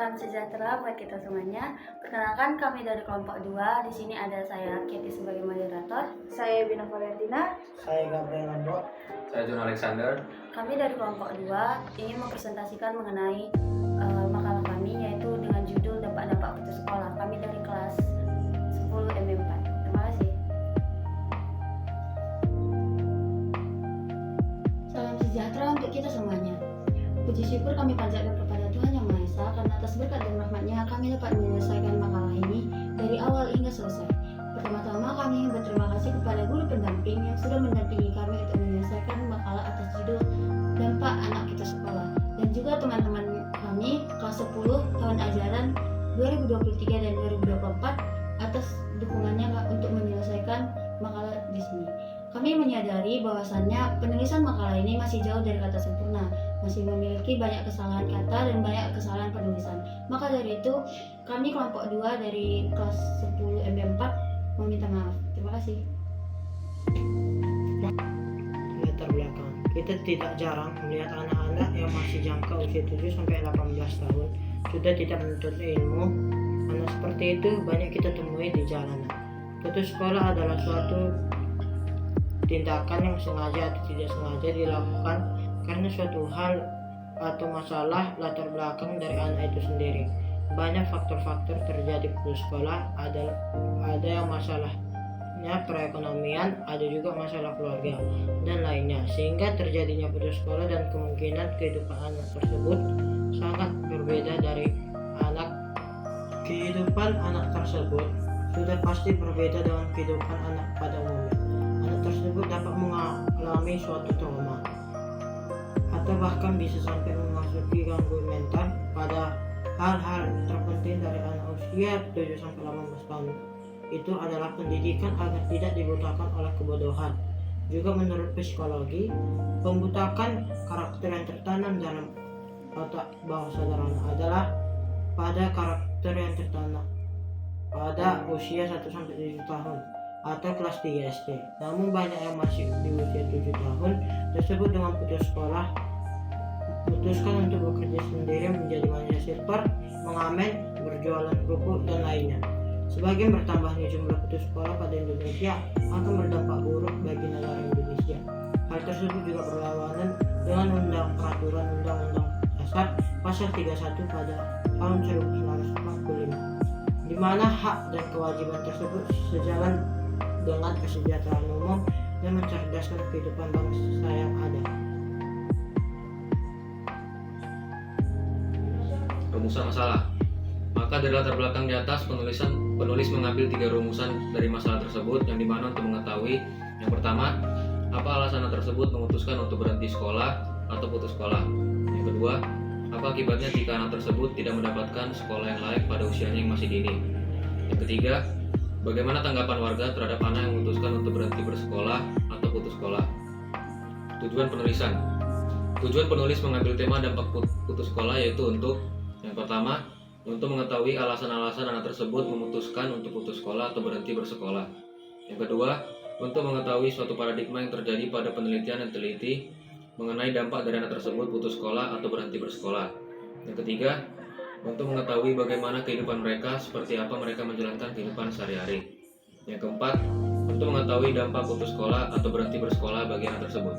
Salam sejahtera buat kita semuanya. Perkenalkan, kami dari kelompok 2. Di sini ada saya Keti sebagai moderator. Saya Bina Valentina. Saya Gabriel Lando. Saya John Alexander. Kami dari kelompok 2 ingin mempresentasikan mengenai makalah kami, yaitu dengan judul Dampak-dampak putus sekolah. Kami dari kelas 10 M4. Terima kasih. Salam sejahtera untuk kita semuanya. Puji syukur kami panjatkan kepada Tuhan Yang Maha Esa, karena atas berkat dan rahmat-Nya kami dapat menyelesaikan makalah ini dari awal hingga selesai. Pertama-tama kami ingin berterima kasih kepada guru pendamping yang sudah mendampingi kami untuk menyelesaikan makalah atas judul Dampak Anak Kita Sekolah, dan juga teman-teman kami kelas 10 tahun ajaran 2023 dan 2024 atas dukungannya untuk menyelesaikan makalah di sini. Kami menyadari bahwasannya penulisan makalah ini masih jauh dari kata sempurna, masih memiliki banyak kesalahan kata dan banyak kesalahan penulisan. Maka dari itu, kami kelompok 2 dari kelas 10 MB4 meminta maaf. Terima kasih. Latar belakang. Kita tidak jarang melihat anak-anak yang masih jangka usia 7-18 tahun sudah tidak menuntut ilmu. Anak seperti itu banyak kita temui di jalanan. Putus sekolah adalah suatu tindakan yang sengaja atau tidak sengaja dilakukan karena suatu hal atau masalah latar belakang dari anak itu sendiri. Banyak faktor-faktor terjadi putus sekolah, ada yang masalahnya perekonomian, ada juga masalah keluarga dan lainnya, sehingga terjadinya putus sekolah dan kemungkinan kehidupan anak tersebut sangat berbeda dari kehidupan anak tersebut sudah pasti berbeda dengan kehidupan anak pada umumnya. Anak tersebut dapat mengalami suatu trauma atau bahkan bisa sampai memasuki gangguan mental. Pada hal-hal terpenting dari anak usia 7-18 tahun itu adalah pendidikan agar tidak dibutakan oleh kebodohan. Juga menurut psikologi, pembutakan karakter yang tertanam dalam otak bawah sadar anak adalah pada karakter yang tertanam pada usia 1-7 tahun atau kelas 3 SD. Namun banyak yang masih di usia 7 tahun tersebut dengan putus sekolah memutuskan untuk bekerja sendiri menjadi manusia silver, mengamen, berjualan kerupuk dan lainnya. Sebagian bertambahnya jumlah putus sekolah pada Indonesia akan berdampak buruk bagi negara Indonesia. Hal tersebut juga berlawanan dengan peraturan Undang-Undang Dasar Pasal 31 pada tahun 1945, di mana hak dan kewajiban tersebut sejalan dengan kesejahteraan umum dan mencerdaskan kehidupan bangsa yang ada. Rumusan masalah. Maka dari latar belakang di atas, penulis mengambil 3 rumusan dari masalah tersebut, yang dimana untuk mengetahui yang pertama, apa alasan anak tersebut memutuskan untuk berhenti sekolah atau putus sekolah. Yang kedua, apa akibatnya jika anak tersebut tidak mendapatkan sekolah yang layak pada usianya yang masih dini. Yang ketiga, bagaimana tanggapan warga terhadap anak yang memutuskan untuk berhenti bersekolah atau putus sekolah. Tujuan penulisan. Tujuan penulis mengambil tema dampak putus sekolah yaitu untuk yang pertama, untuk mengetahui alasan-alasan anak tersebut memutuskan untuk putus sekolah atau berhenti bersekolah. Yang kedua, untuk mengetahui suatu paradigma yang terjadi pada penelitian yang teliti mengenai dampak dari anak tersebut putus sekolah atau berhenti bersekolah. Yang ketiga, untuk mengetahui bagaimana kehidupan mereka, seperti apa mereka menjalankan kehidupan sehari-hari. Yang keempat, untuk mengetahui dampak putus sekolah atau berhenti bersekolah bagi anak tersebut.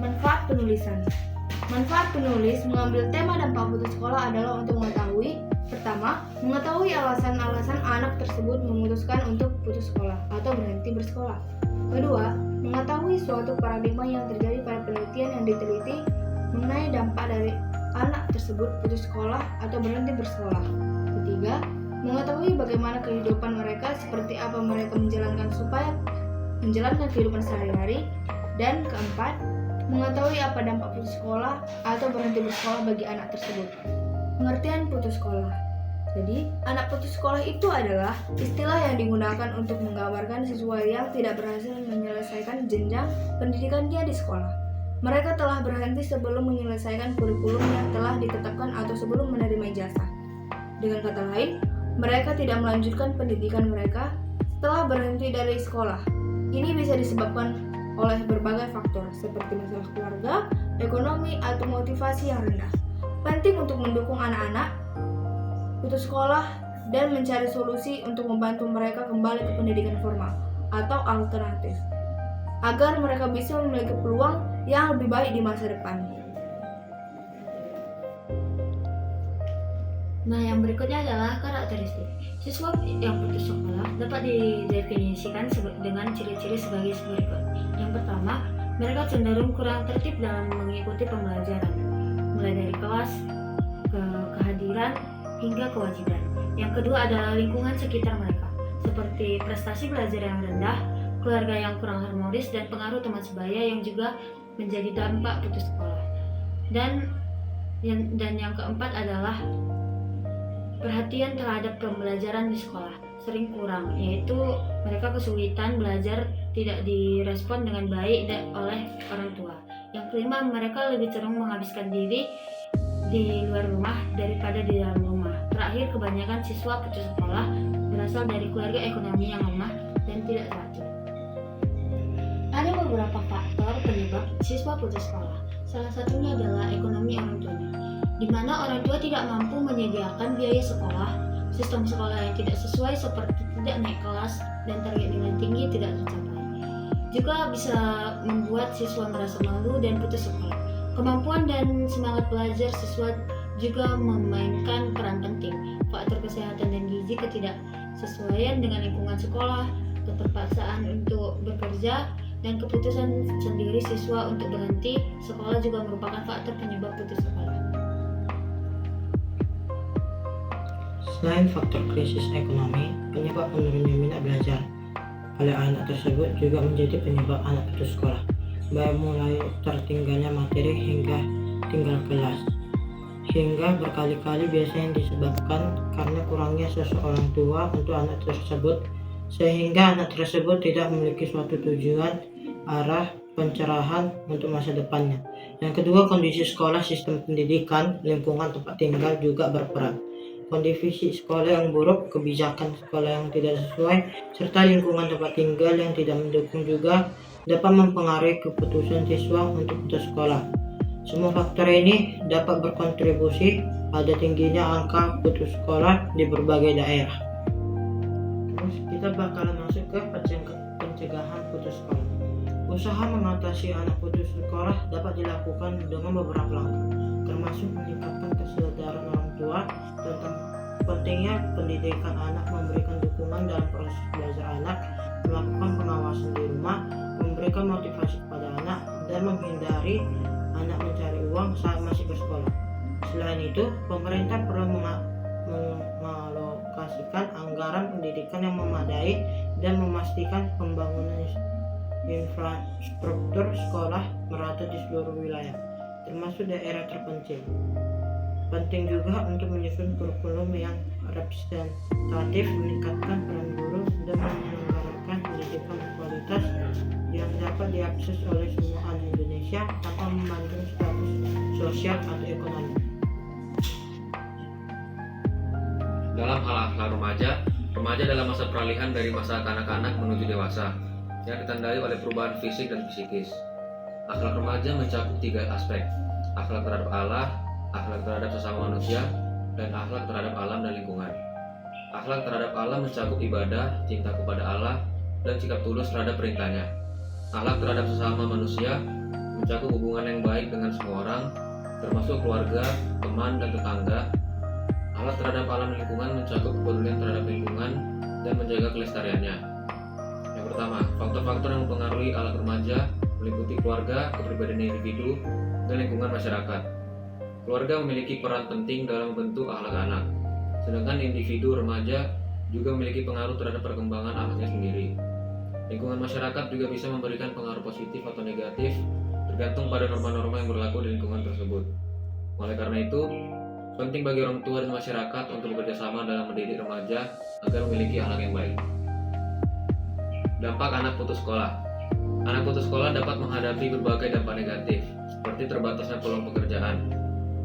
Manfaat penulisan. Manfaat penulis mengambil tema dampak putus sekolah adalah untuk mengetahui: pertama, mengetahui alasan-alasan anak tersebut memutuskan untuk putus sekolah atau berhenti bersekolah. Kedua, mengetahui suatu paradigma yang terjadi pada penelitian yang diteliti mengenai dampak dari anak tersebut putus sekolah atau berhenti bersekolah. Ketiga, mengetahui bagaimana kehidupan mereka, seperti apa mereka menjalankan kehidupan sehari-hari. Dan keempat, mengetahui apa dampak putus sekolah atau berhenti bersekolah bagi anak tersebut. Pengertian putus sekolah. Jadi, anak putus sekolah itu adalah istilah yang digunakan untuk menggambarkan siswa yang tidak berhasil menyelesaikan jenjang pendidikannya di sekolah. Mereka telah berhenti sebelum menyelesaikan kurikulum yang telah ditetapkan atau sebelum menerima ijazah. Dengan kata lain, mereka tidak melanjutkan pendidikan mereka setelah berhenti dari sekolah. Ini bisa disebabkan oleh berbagai faktor seperti masalah keluarga, ekonomi, atau motivasi yang rendah. Penting untuk mendukung anak-anak putus sekolah dan mencari solusi untuk membantu mereka kembali ke pendidikan formal atau alternatif, agar mereka bisa memiliki peluang yang lebih baik di masa depan. Nah, yang berikutnya adalah karakteristik. Siswa yang putus sekolah dapat didefinisikan dengan ciri-ciri sebagai berikut. Yang pertama, mereka cenderung kurang tertib dalam mengikuti pembelajaran, mulai dari kelas, kehadiran, hingga kewajiban. Yang kedua adalah lingkungan sekitar mereka, seperti prestasi belajar yang rendah, keluarga yang kurang harmonis, dan pengaruh teman sebaya yang juga menjadi dampak putus sekolah. Dan yang keempat adalah perhatian terhadap pembelajaran di sekolah sering kurang, yaitu mereka kesulitan belajar, tidak direspon dengan baik oleh orang tua. Yang kelima, mereka lebih cenderung menghabiskan diri di luar rumah daripada di dalam rumah. Terakhir, kebanyakan siswa putus sekolah berasal dari keluarga ekonomi yang lemah dan tidak teratur. Ada beberapa faktor penyebab siswa putus sekolah. Salah satunya adalah ekonomi orang tuanya, di mana orang tua tidak mampu menyediakan biaya sekolah, sistem sekolah yang tidak sesuai seperti tidak naik kelas, dan target nilai tinggi tidak tercapai. Juga bisa membuat siswa merasa malu dan putus sekolah. Kemampuan dan semangat belajar siswa juga memainkan peran penting. Faktor kesehatan dan gizi, ketidaksesuaian dengan lingkungan sekolah, keterpaksaan untuk bekerja, dan keputusan sendiri siswa untuk berhenti sekolah juga merupakan faktor penyebab putus sekolah. Selain faktor krisis ekonomi, penyebab menurunnya minat belajar pada anak tersebut juga menjadi penyebab anak putus sekolah, baik mulai tertinggalnya materi hingga tinggal kelas, hingga berkali-kali biasanya disebabkan karena kurangnya seseorang tua untuk anak tersebut, sehingga anak tersebut tidak memiliki suatu tujuan, arah, pencerahan untuk masa depannya. Yang kedua, kondisi sekolah, sistem pendidikan, lingkungan tempat tinggal juga berperan. Kondisi sekolah yang buruk, kebijakan sekolah yang tidak sesuai, serta lingkungan tempat tinggal yang tidak mendukung juga dapat mempengaruhi keputusan siswa untuk putus sekolah. Semua faktor ini dapat berkontribusi pada tingginya angka putus sekolah di berbagai daerah. Terus kita bakalan masuk ke pencegahan putus sekolah. Usaha mengatasi anak putus sekolah dapat dilakukan dengan beberapa langkah, termasuk meningkatkan kesadaran orang tua tentang pentingnya pendidikan anak, memberikan dukungan dalam proses belajar anak, melakukan pengawasan di rumah, memberikan motivasi kepada anak, dan menghindari anak mencari uang saat masih bersekolah. Selain itu, pemerintah perlu mengalokasikan anggaran pendidikan yang memadai dan memastikan pembangunan infrastruktur sekolah merata di seluruh wilayah, termasuk daerah terpencil. Penting juga untuk menyusun kurikulum yang representatif, meningkatkan peran guru, dan menyelenggarakan pendidikan berkualitas yang dapat diakses oleh semua anak Indonesia tanpa memandang status sosial atau ekonomi. Dalam hal akhlak remaja adalah masa peralihan dari masa kanak-kanak menuju dewasa yang ditandai oleh perubahan fisik dan psikis. Akhlak remaja mencakup 3 aspek: akhlak terhadap Allah, akhlak terhadap sesama manusia, dan akhlak terhadap alam dan lingkungan. Akhlak terhadap Allah mencakup ibadah, cinta kepada Allah, dan sikap tulus terhadap perintahnya. Akhlak terhadap sesama manusia mencakup hubungan yang baik dengan semua orang, termasuk keluarga, teman, dan tetangga. Akhlak terhadap alam dan lingkungan mencakup kepedulian terhadap lingkungan dan menjaga kelestariannya. Yang pertama, faktor-faktor yang mempengaruhi akhlak remaja meliputi keluarga, kepribadian individu, dan lingkungan masyarakat. Keluarga memiliki peran penting dalam membentuk akhlak anak, sedangkan individu remaja juga memiliki pengaruh terhadap perkembangan anaknya sendiri. Lingkungan masyarakat juga bisa memberikan pengaruh positif atau negatif, tergantung pada norma-norma yang berlaku di lingkungan tersebut. Oleh karena itu, penting bagi orang tua dan masyarakat untuk bekerja sama dalam mendidik remaja agar memiliki akhlak yang baik. Dampak anak putus sekolah. Anak putus sekolah dapat menghadapi berbagai dampak negatif, seperti terbatasnya peluang pekerjaan.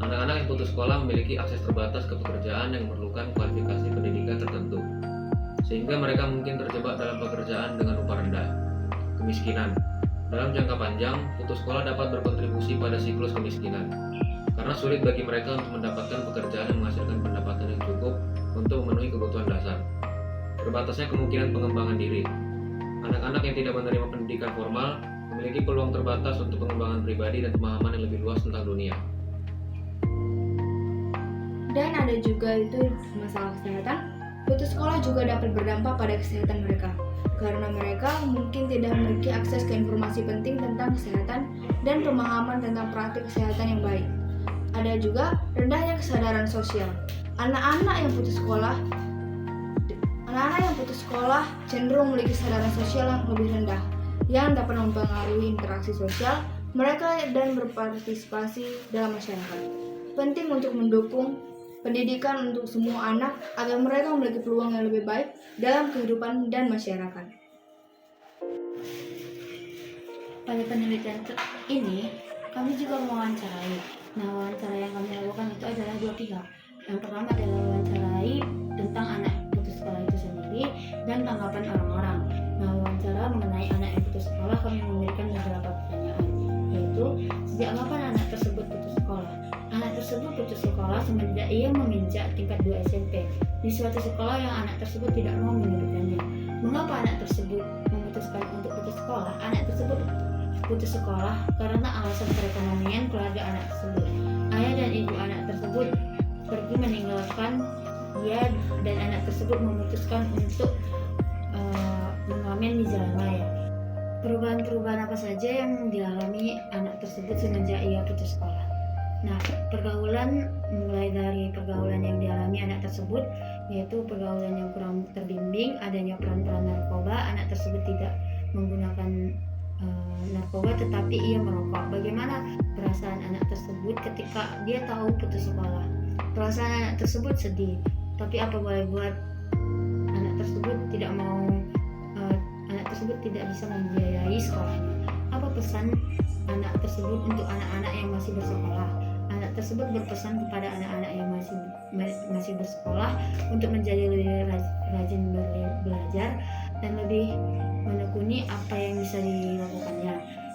Anak-anak yang putus sekolah memiliki akses terbatas ke pekerjaan yang memerlukan kualifikasi pendidikan tertentu, sehingga mereka mungkin terjebak dalam pekerjaan dengan upah rendah. Kemiskinan. Dalam jangka panjang, putus sekolah dapat berkontribusi pada siklus kemiskinan, karena sulit bagi mereka untuk mendapatkan pekerjaan yang menghasilkan pendapatan yang cukup untuk memenuhi kebutuhan dasar. Terbatasnya kemungkinan pengembangan diri. Anak-anak yang tidak menerima pendidikan formal memiliki peluang terbatas untuk pengembangan pribadi dan pemahaman yang lebih luas tentang dunia. Dan ada juga itu masalah kesehatan. Putus sekolah juga dapat berdampak pada kesehatan mereka, karena mereka mungkin tidak memiliki akses ke informasi penting tentang kesehatan dan pemahaman tentang praktik kesehatan yang baik. Ada juga rendahnya kesadaran sosial. Anak-anak yang putus sekolah cenderung memiliki kesadaran sosial yang lebih rendah, yang dapat mempengaruhi interaksi sosial mereka dan berpartisipasi dalam masyarakat. Penting untuk mendukung pendidikan untuk semua anak agar mereka memiliki peluang yang lebih baik dalam kehidupan dan masyarakat. Pada penelitian ini, kami juga mewawancarai. Nah, wawancara yang kami lakukan itu adalah dua pihak. Yang pertama adalah wawancarai tentang anak putus sekolah itu sendiri dan tanggapan orang-orang. Nah, wawancara mengenai anak yang putus sekolah, kami memberikan beberapa pertanyaan, yaitu sejak kapan anak tersebut putus sekolah? Anak tersebut putus sekolah semenjak ia menginjak tingkat 2 SMP di suatu sekolah yang anak tersebut tidak mau menyebutkannya. Mengapa anak tersebut memutuskan untuk putus sekolah? Anak tersebut putus sekolah karena alasan perekonomian keluarga anak tersebut. Ayah dan ibu anak tersebut pergi meninggalkan dia dan anak tersebut memutuskan untuk mengamen di jalan raya. Perubahan-perubahan apa saja yang dialami anak tersebut semenjak ia putus sekolah? Nah, pergaulan mulai dari pergaulan yang dialami anak tersebut, yaitu pergaulan yang kurang terbimbing, adanya peran-peran narkoba. Anak tersebut tidak menggunakan narkoba tetapi ia merokok. Bagaimana perasaan anak tersebut ketika dia tahu putus sekolah? Perasaan anak tersebut sedih, tapi apa boleh buat, anak tersebut tidak mau, anak tersebut tidak bisa membiayai sekolahnya. Apa pesan anak tersebut untuk anak-anak yang masih bersekolah? Anak tersebut berpesan kepada anak-anak yang masih bersekolah untuk menjadi lebih rajin belajar dan lebih menekuni apa yang bisa dilakukannya,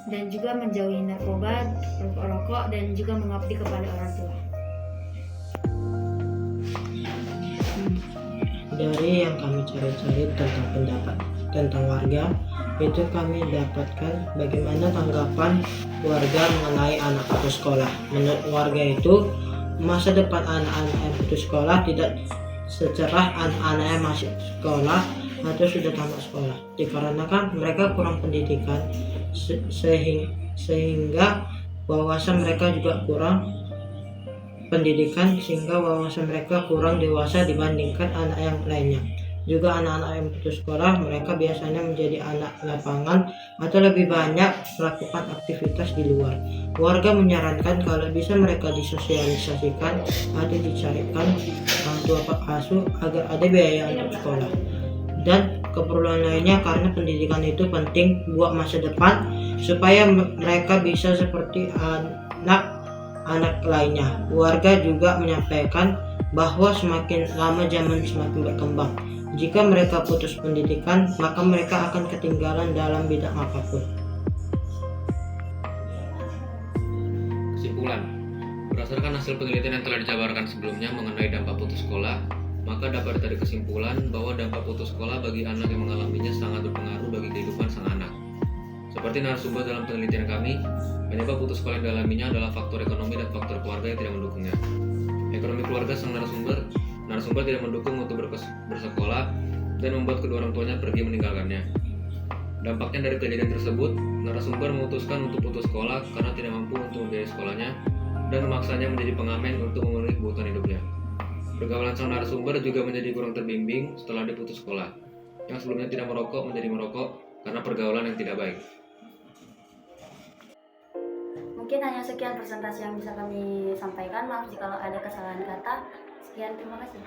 dan juga menjauhi narkoba, rokok, dan juga mengabdi kepada orang tua. Dari yang kami cari-cari tentang pendapat tentang warga, itu kami dapatkan bagaimana tanggapan warga mengenai anak putus sekolah. Menurut warga itu, masa depan anak-anak yang putus sekolah tidak secerah anak-anak yang masih sekolah atau sudah tamat sekolah, dikarenakan mereka kurang pendidikan sehingga wawasan mereka juga kurang pendidikan, sehingga wawasan mereka kurang dewasa dibandingkan anak yang lainnya. Juga anak-anak yang putus sekolah, mereka biasanya menjadi anak lapangan atau lebih banyak melakukan aktivitas di luar. Warga menyarankan kalau bisa mereka disosialisasikan atau dicarikan orang tua asuh agar ada biaya untuk sekolah. Dan keperluan lainnya, karena pendidikan itu penting buat masa depan supaya mereka bisa seperti anak lainnya. Warga juga menyampaikan bahwa semakin lama zaman semakin berkembang. Jika mereka putus pendidikan, maka mereka akan ketinggalan dalam bidang apapun. Kesimpulan, berdasarkan hasil penelitian yang telah dijabarkan sebelumnya mengenai dampak putus sekolah, maka dapat ditarik kesimpulan bahwa dampak putus sekolah bagi anak yang mengalaminya sangat berpengaruh bagi kehidupan sang anak. Seperti narasumber dalam penelitian kami, penyebab putus sekolah yang dialaminya adalah faktor ekonomi dan faktor keluarga yang tidak mendukungnya. Ekonomi keluarga sang narasumber tidak mendukung untuk bersekolah dan membuat kedua orang tuanya pergi meninggalkannya. Dampaknya dari kejadian tersebut, narasumber memutuskan untuk putus sekolah karena tidak mampu untuk membiayai sekolahnya dan memaksanya menjadi pengamen untuk memenuhi kebutuhan hidupnya. Pergaulan sang narasumber juga menjadi kurang terbimbing setelah dia putus sekolah. Yang sebelumnya tidak merokok menjadi merokok karena pergaulan yang tidak baik. Mungkin hanya sekian presentasi yang bisa kami sampaikan. Maaf jika ada kesalahan kata. Sekian, terima kasih.